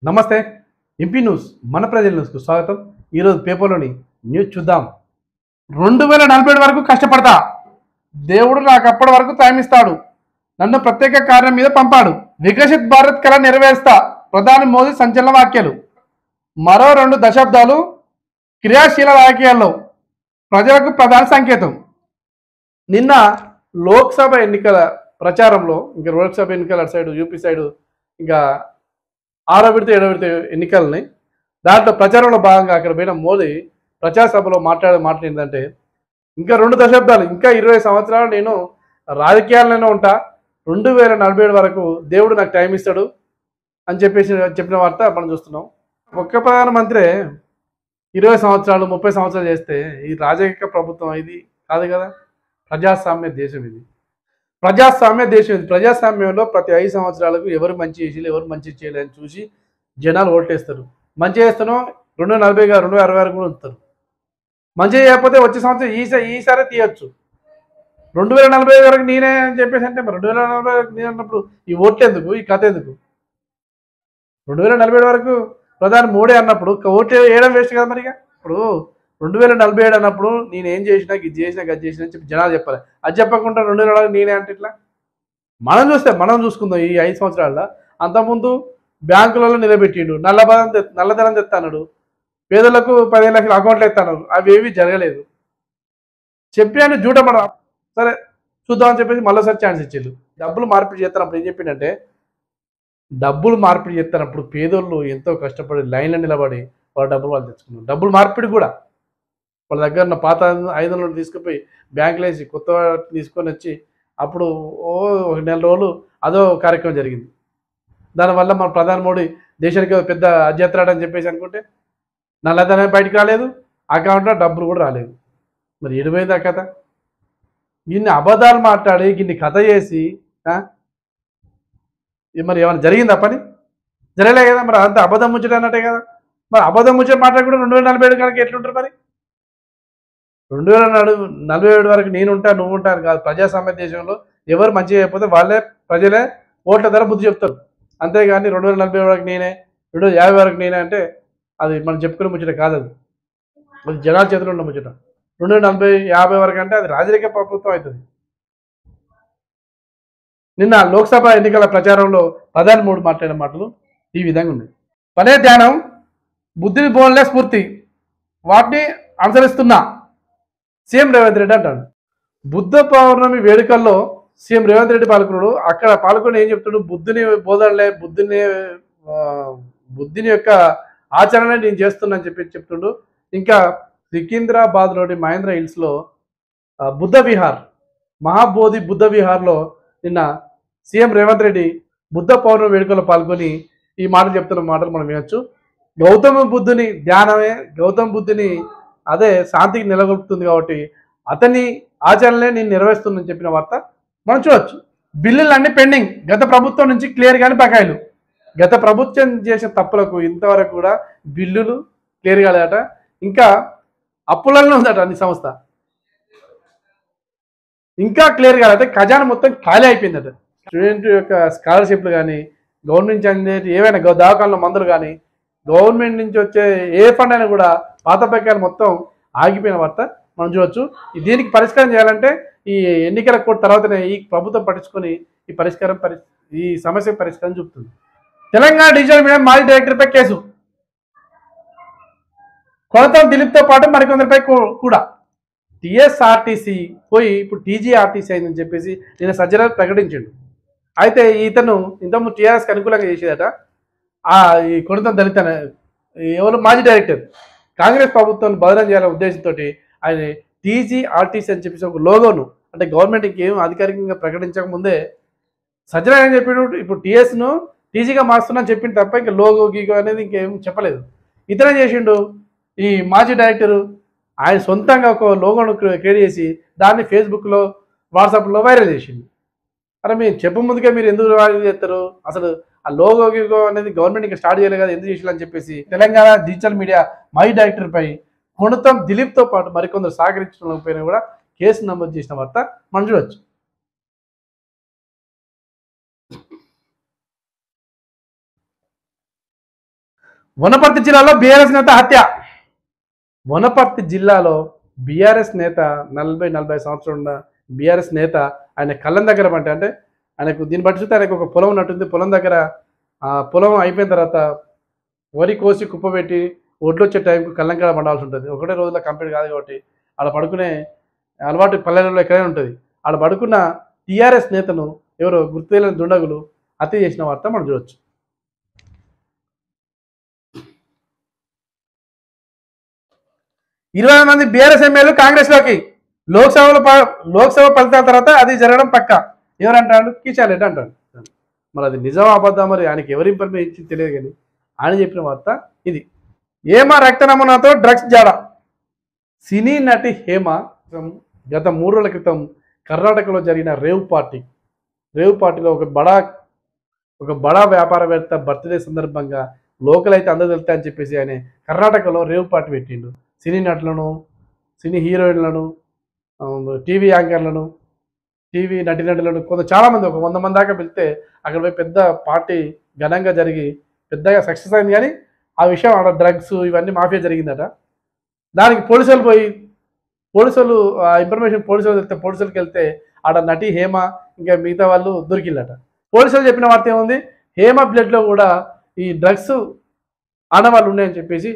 నమస్తే. MP news మన ప్రజల న్యూస్కు స్వాగతం. ఈరోజు పేపర్లోని న్యూస్ చూద్దాం. 2047 వరకు కష్టపడతా, దేవుడు నాకు అప్పటి వరకు టైం ఇస్తాడు, నన్ను ప్రత్యేక కార్యం మీద పంపాడు, వికసిత్ భారత్ కళ నెరవేరుస్తా, ప్రధాని మోదీ సంచలన వ్యాఖ్యలు. మరో 2 దశాబ్దాలు క్రియాశీల రాజకీయాల్లో ప్రజలకు ప్రధాన సంకేతం. నిన్న లోక్సభ ఎన్నికల ప్రచారంలో, ఇంకా లోక్సభ ఎన్నికల సైడ్ యూపీ సైడ్ ఇంకా 6వ విడత 7వ విడత ఎన్నికలని, దాంట్లో ప్రచారంలో భాగంగా అక్కడ పోయిన మోదీ ప్రచార సభలో మాట్లాడే మాట ఏంటంటే, ఇంకా 2 దశాబ్దాలు, ఇంకా 20 సంవత్సరాలు నేను రాజకీయాల్లోనే ఉంటా, 2047 వరకు దేవుడు నాకు టైం ఇస్తాడు అని చెప్పిన వార్త మనం చూస్తున్నాం. ఒక్క ప్రధానమంత్రి 20 సంవత్సరాలు 30 సంవత్సరాలు చేస్తే ఈ రాజకీయ ప్రభుత్వం ఇది కాదు కదా. ప్రజాస్వామ్య దేశం ఇది. ప్రజాస్వామ్యంలో ప్రతి 5 సంవత్సరాలకు ఎవరు మంచి చేసి ఎవరు మంచి చేయలేని చూసి జనాలు ఓట్లేస్తారు. మంచి చేస్తానో 2060 వరకు కూడా ఉంచుతారు. మంచి చేయకపోతే వచ్చే సంవత్సరం ఈసారి తీయచ్చు. 2040 వరకు నేనే అని చెప్పేసి అంటే, మరి 2040 వరకు నేను అన్నప్పుడు ఈ ఓట్లు ఎందుకు, ఈ కథ ఎందుకు? 2047 వరకు ప్రధాని మోడీ అన్నప్పుడు ఓట్లు వేయడం వేస్ట్ కదా. మరిగా ఇప్పుడు 2047 అన్నప్పుడు నేను ఏం చేసినా, ఇది చేసినా, అది చేసినా అని చెప్పి జనాలు చెప్పాలి. అది చెప్పకుండా 2040 నేనే అంటే ఇట్లా. మనం చూసుకుందాం ఈ 5 సంవత్సరాల్లో. అంతకుముందు బ్యాంకులలో నిలబెట్టిండు, నల్లధనం తెస్తాడు, పేదలకు 15 లక్షల అకౌంట్లు ఎత్తాడు, అవి ఏవి జరగలేదు. చెప్పాను జూట మన సరే చూద్దామని చెప్పేసి మళ్ళీసారి ఛాన్స్ ఇచ్చేళ్ళు. డబ్బులు మార్పిడి చేస్తున్నప్పుడు ఏం చెప్పిండంటే, డబ్బులు మార్పిడి చేస్తున్నప్పుడు పేదోళ్ళు ఎంతో కష్టపడి లైన్లో నిలబడి వాళ్ళ డబ్బులు వాళ్ళు తెచ్చుకున్నారు. డబ్బులు మార్పిడి కూడా వాళ్ళ దగ్గర ఉన్న పాత 500 తీసుకుపోయి బ్యాంకులో వేసి కొత్త తీసుకొని వచ్చి అప్పుడు ఒక నెల రోజులు అదో కార్యక్రమం జరిగింది. దానివల్ల మన ప్రధాని మోడీ దేశానికి పెద్ద అధ్యత్రాడని చెప్పేసి అనుకుంటే నల్లధనం బయటికి రాలేదు, అకౌంట్లో డబ్బులు కూడా రాలేదు. మరి ఎడిపోయింది ఆ కథ. ఇన్ని అబద్ధాలు మాట్లాడి ఇన్ని కథ చేసి మరి ఏమైనా జరిగిందా పని? జరగలే కదా. మరి అంత అబద్ధం ముచ్చట అన్నట్టే కదా. మరి అబద్ధం ముచ్చట మాట్లాడకుండా 2047 కనుక ఎట్లుంటారు మరి? 2047 వరకు నేను ఉంటాను, నువ్వు ఉంటాను కాదు. ప్రజాస్వామ్య దేశంలో ఎవరు మంచి చేయకపోతే వాళ్ళే ప్రజలే ఓట్ల ధర బుద్ధి చెప్తారు. అంతేగాని 2047 వరకు నేనే, 2050 వరకు నేనే అంటే అది మనం చెప్పుకునే ముచ్చట కాదు. అది జనాల చేతిలో ఉన్న ముచ్చట. 2040-50 వరకు అంటే అది రాజకీయ ప్రభుత్వం అవుతుంది. నిన్న లోక్సభ ఎన్నికల ప్రచారంలో ప్రధాని మోడీ మాట్లాడిన మాటలు ఈ విధంగా ఉన్నాయి. పనే ధ్యానం, బుద్ధిని బోన్లే స్ఫూర్తి, వాటిని అనుసరిస్తున్నా సీఎం రేవంత్ రెడ్డి అంటాడు. బుద్ధ పౌర్ణమి వేడుకల్లో సీఎం రేవంత్ రెడ్డి పాల్గొన్నాడు. అక్కడ పాల్గొని ఏం చెప్తాడు? బుద్ధుని బోధనలే, బుద్ధిని యొక్క ఆచరణ నేను చేస్తున్నా అని చెప్తుండు. ఇంకా సికింద్రాబాద్లోని మహేంద్ర హిల్స్లో బుద్ధ విహార్, మహాబోధి బుద్ధ విహార్లో నిన్న సీఎం రేవంత్ రెడ్డి బుద్ధ పౌర్ణమి వేడుకల్లో పాల్గొని ఈ మాటలు చెప్తున్న మాటలు మనం వినొచ్చు. గౌతమ బుద్ధుని ధ్యానమే, గౌతమ బుద్ధుని అదే శాంతికి నెలకొల్పుతుంది కాబట్టి అతని ఆచరణలే నేను నెరవేరుస్తుందని చెప్పిన వార్త మనం చూడవచ్చు. బిల్లులు అన్నీ పెండింగ్, గత ప్రభుత్వం నుంచి క్లియర్ కానీ బకాయిలు. గత ప్రభుత్వం చేసిన తప్పులకు ఇంతవరకు కూడా బిల్లులు క్లియర్ కాలేదట. ఇంకా అప్పులలో ఉందట అన్ని సంస్థ, ఇంకా క్లియర్ కాలేదట. ఖజానా మొత్తం ఖాళీ అయిపోయిందట. స్టూడెంట్ యొక్క స్కాలర్షిప్లు కానీ, గవర్నమెంట్ నుంచి అందేది ఏవైనా దవాఖానలో మందులు కానీ, గవర్నమెంట్ నుంచి వచ్చే ఏ ఫండ్ అయినా కూడా పాత బకాయిలు మొత్తం ఆగిపోయిన వార్త మనం చూడవచ్చు. దీనికి పరిష్కారం చేయాలంటే ఈ ఎన్నికల కోడ్ తర్వాతనే ఈ ప్రభుత్వం పట్టించుకొని ఈ సమస్య పరిష్కారం చూపుతుంది. తెలంగాణ డిజిటల్ మీడియా మాజీ డైరెక్టర్పై కేసు. కొనతం దిలీప్తో పాటు మరికొందరిపై కూడా. టీఎస్ఆర్టీసీ పోయి ఇప్పుడు టీజీఆర్టీసీ అయిందని చెప్పేసి నిన్న సజ్జనార్ ప్రకటించాడు. అయితే ఇతను ఇంతకుముందు టీఆర్ఎస్కి అనుకూలంగా చేసేదట. ఈ కొనతం దళిత ఎవరు మాజీ డైరెక్టర్ కాంగ్రెస్ ప్రభుత్వాన్ని బదనం చేయాలనే ఉద్దేశంతో ఆయన టీజీఆర్టీసీ అని చెప్పేసి ఒక లోగోను, అంటే గవర్నమెంట్ ఇంకేం అధికారికంగా ప్రకటించక ముందే సజ్జన ఏం చెప్పాడు, ఇప్పుడు టీఎస్ను టీజీగా మారుస్తున్నా చెప్పిన తప్ప ఇంకా లోగో గీగో అనేది ఇంకేం చెప్పలేదు. ఇతనే చేసిండు. ఈ మాజీ డైరెక్టరు ఆయన సొంతంగా ఒక లోగోను క్రియేట్ చేసి దాన్ని ఫేస్బుక్లో, వాట్సాప్లో వైరల్ చేసిండు. అరే మీరు చెప్పు ముందుగా మీరు ఎందుకు వైరల్ చేస్తారు? అసలు ఆ లోగో గీగో అనేది గవర్నమెంట్ ఇంకా స్టార్ట్ చేయలేదు కదా, ఎందుకు చేయాలని చెప్పేసి తెలంగాణ డిజిటల్ మీడియా మాజీ డైరెక్టర్పై కొనతం దిలీప్తో పాటు మరికొందరు సహకరించడం కూడా కేసు నమోదు చేసిన వార్త మనం చూడవచ్చు. వనపర్తి జిల్లాలో బీఆర్ఎస్ నేత హత్య. వనపర్తి జిల్లాలో బీఆర్ఎస్ నేత 40 సంవత్సరాలు ఉన్న బీఆర్ఎస్ నేత ఆయన కళ్ళం దగ్గర అంటే ఆయనకు దీన్ని బట్టి చూస్తే ఆయనకు ఒక పొలం ఉన్నట్టుంది. పొలం దగ్గర పొలం అయిపోయిన తర్వాత వరి కోసి కుప్పబెట్టి ఒడ్లు వచ్చే టైంకు కళ్ళం కాడ పండాల్సి ఉంటుంది. ఒకటే రోజులో కంప్లీట్ కాదు కాబట్టి ఆడ పడుకునే అలవాటు పల్లెలలో ఎక్కడైనా ఉంటుంది. ఆడ పడుకున్న టీఆర్ఎస్ నేతను ఎవరో గుర్తు తెలియని దుండగులు హత్య చేసిన వార్త మనం చూడవచ్చు. 20 మంది బీఆర్ఎస్ ఎమ్మెల్యేలు కాంగ్రెస్లోకి. లోక్సభ ఫలితాల తర్వాత అది జరగడం పక్క. ఎవరంటాడు? కిషన్ రెడ్డి అంటాడు. మరి అది నిజం అబద్ధం, మరి ఆయనకి ఎవరి ఇన్ఫర్మేషన్ ఇచ్చింది తెలియదు. కానీ ఆయన చెప్పిన వార్త ఇది. హేమ రక్త నమూనాతో డ్రగ్స్ జాడ. సినీ నటి హేమ గత 3 రోజుల క్రితం కర్ణాటకలో జరిగిన రేవ్ పార్టీలో ఒక బడా వ్యాపారవేత్త బర్త్డే సందర్భంగా లోకల్ అయితే అందరూ వెళ్తాయని చెప్పేసి ఆయన కర్ణాటకలో రేవ్ పార్టీ పెట్టిండు. సినీ నటులను, సినీ హీరోయిన్లను, టీవీ యాంకర్లను, టీవీ నటీనటులను చాలామంది ఒక 100 మంది దాకా పిలిస్తే అక్కడ పోయి పెద్ద పార్టీ ఘనంగా జరిగి పెద్దగా సక్సెస్ అయింది. కానీ ఆ విషయం ఆడ డ్రగ్స్ ఇవన్నీ మాఫియా జరిగిందట. దానికి పోలీసులు ఆ ఇన్ఫర్మేషన్ పోలీసులకు వెళ్తే ఆడ నటి హేమ ఇంకా మిగతా వాళ్ళు దొరికిల్లట. పోలీసులు చెప్పిన వార్త ఏముంది? హేమ బ్లడ్లో కూడా ఈ డ్రగ్స్ ఆనవాళ్ళు ఉన్నాయని చెప్పేసి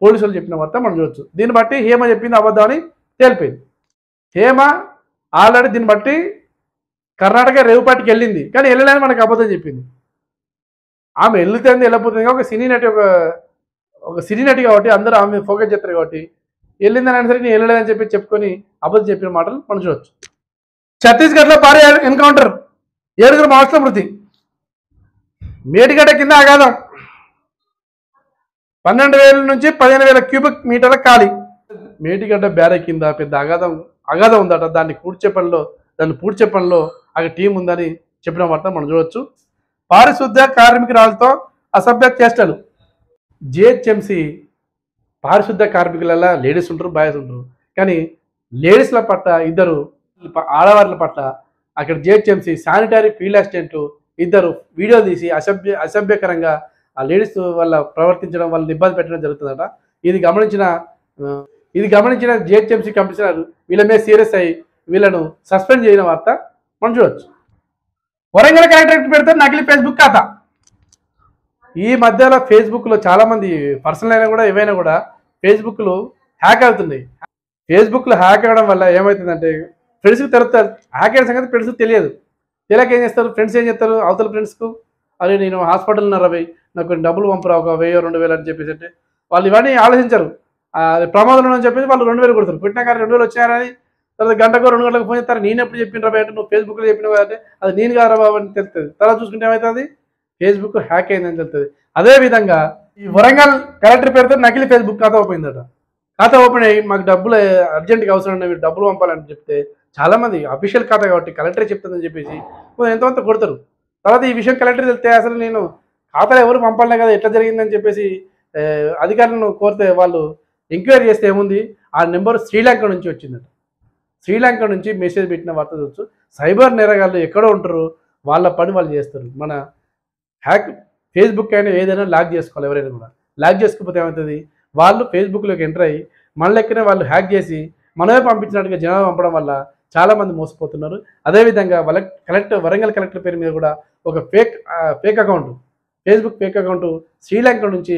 పోలీసులు చెప్పిన వార్త మనం చూడొచ్చు. దీన్ని బట్టి హేమ చెప్పింది అబద్ధం అని తేలిపోయింది. హేమ ఆల్రెడీ దీన్ని బట్టి కర్ణాటక రేవు పార్టీకి వెళ్ళింది, కానీ వెళ్ళలేని మనకు అబద్ధం చెప్పింది. ఆమె వెళ్ళిపోతుంది వెళ్ళిపోతుంది ఒక సినీ నటి కాబట్టి అందరూ ఆమె ఫోకస్ చేస్తారు కాబట్టి వెళ్ళిందని అయినా సరే నేను వెళ్ళలేదని చెప్పుకొని అబద్ధం చెప్పిన మాటలు మనం చూడొచ్చు. ఛత్తీస్గఢ్లో భారీ ఎన్కౌంటర్, 7 మావోయిస్టుల మృతి. మేడిగడ్డ కింద అగాధం, 12,000 నుంచి 15,000 క్యూబిక్ మీటర్ల ఖాళీ. మేడిగడ్డ బ్యారే కింద పెద్ద అగాధం ఉందట. దాన్ని పూడ్చే పనిలో అక్కడ టీం ఉందని చెప్పిన వార్త మనం చూడొచ్చు. పారిశుద్ధ్య కార్మికురాలతో అసభ్య చేష్టలు. జిహెచ్ఎంసీ పారిశుద్ధ్య కార్మికులలో లేడీస్ ఉంటారు, బాయ్స్ ఉంటారు. కానీ లేడీస్ల పట్ల ఇద్దరు ఆడవాళ్ళ పట్ల అక్కడ జిహెచ్ఎంసీ శానిటరీ ఫీల్డ్ అసిస్టెంట్లు ఇద్దరు వీడియో తీసి అసభ్యకరంగా ఆ లేడీస్ వల్ల ప్రవర్తించడం, వాళ్ళని ఇబ్బంది పెట్టడం జరుగుతుందట. ఇది గమనించిన జిహెచ్ఎంసీ కమిషనర్ వీళ్ళ మీద సీరియస్ అయ్యి వీళ్ళను సస్పెండ్ చేయన వార్త మనం చూడవచ్చు. వరంగల్ కలెక్టరేట్ పెడితే నకిలీ ఫేస్బుక్ ఖాతా. ఈ మధ్యలో ఫేస్బుక్లో చాలామంది పర్సనల్ అయినా కూడా ఏవైనా కూడా ఫేస్బుక్లు హ్యాక్ అవుతున్నాయి. ఫేస్బుక్లో హ్యాక్ అవ్వడం వల్ల ఏమవుతుందంటే ఫ్రెండ్స్కి తెలుస్తారు. హ్యాక్ అయిన సంగతి ఫ్రెండ్స్కి తెలియక ఏం చేస్తారు? ఫ్రెండ్స్ ఏం చేస్తారు? అవతల ఫ్రెండ్స్కు అరే నేను హాస్పిటల్ ఉన్నారా భయ్, నాకు కొన్ని డబ్బులు పంపరా, ఒక 1000 2,000 అని చెప్పేసి అంటే వాళ్ళు ఇవన్నీ ఆలోచించరు. ప్రమాదం అని చెప్పేసి వాళ్ళు 2,000 కొడతారు. పెట్టినా కానీ 2,000 వచ్చారని తర్వాత గంటకో 2 గంటలకు ఫోన్ చేస్తారు. నేను ఎప్పుడు చెప్పిన రాబోయే అంటే నువ్వు ఫేస్బుక్లో చెప్పినావు అంటే అది నేను కాదు బాబు అని తెలుస్తుంది. తర్వాత చూసుకుంటే ఏమవుతుంది? ఫేస్బుక్ హ్యాక్ అయిందని తెలుస్తుంది. అదేవిధంగా ఈ వరంగల్ కలెక్టర్ పేరుతో నకిలీ ఫేస్బుక్ ఖాతా ఓపెన్ అయిందట. ఖాతా ఓపెన్ అయ్యి మాకు డబ్బులు అర్జెంట్గా అవసరం ఉన్నాయి, మీరు డబ్బులు పంపాలని చెప్తే చాలామంది అఫీషియల్ ఖాతా కాబట్టి కలెక్టరే చెప్తుందని చెప్పేసి ఎంతమంత కొడతారు. తర్వాత ఈ విషయం కలెక్టర్ వెళ్తే అసలు నేను ఖాతాలు ఎవరు పంపాలనే కదా ఎట్లా జరిగిందని చెప్పేసి అధికారులను కోరితే వాళ్ళు ఎంక్వైరీ చేస్తే ఏముంది ఆ నెంబర్ శ్రీలంక నుంచి వచ్చిందట. శ్రీలంక నుంచి మెసేజ్ పెట్టిన వార్త చూడొచ్చు. సైబర్ నేరగాళ్ళు ఎక్కడో ఉంటారు, వాళ్ళ పని వాళ్ళు చేస్తారు. మన ఫేస్బుక్ అయినా ఏదైనా లాక్ చేసుకోవాలి. ఎవరైనా కూడా లాక్ చేసుకోకపోతే ఏమవుతుంది? వాళ్ళు ఫేస్బుక్లోకి ఎంటర్ అయ్యి మన లెక్కనే వాళ్ళు హ్యాక్ చేసి మనమే పంపించినట్టుగా జనాలు పంపడం వల్ల చాలామంది మోసపోతున్నారు. అదేవిధంగా వరంగల్ కలెక్టర్ పేరు మీద కూడా ఒక fake account, Facebook fake account Sri Lanka నుంచి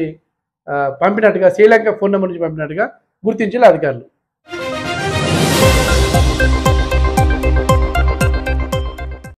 పంపినట్టుగా, శ్రీలంక ఫోన్ నెంబర్ నుంచి పంపినట్టుగా గుర్తించారు అధికారులు.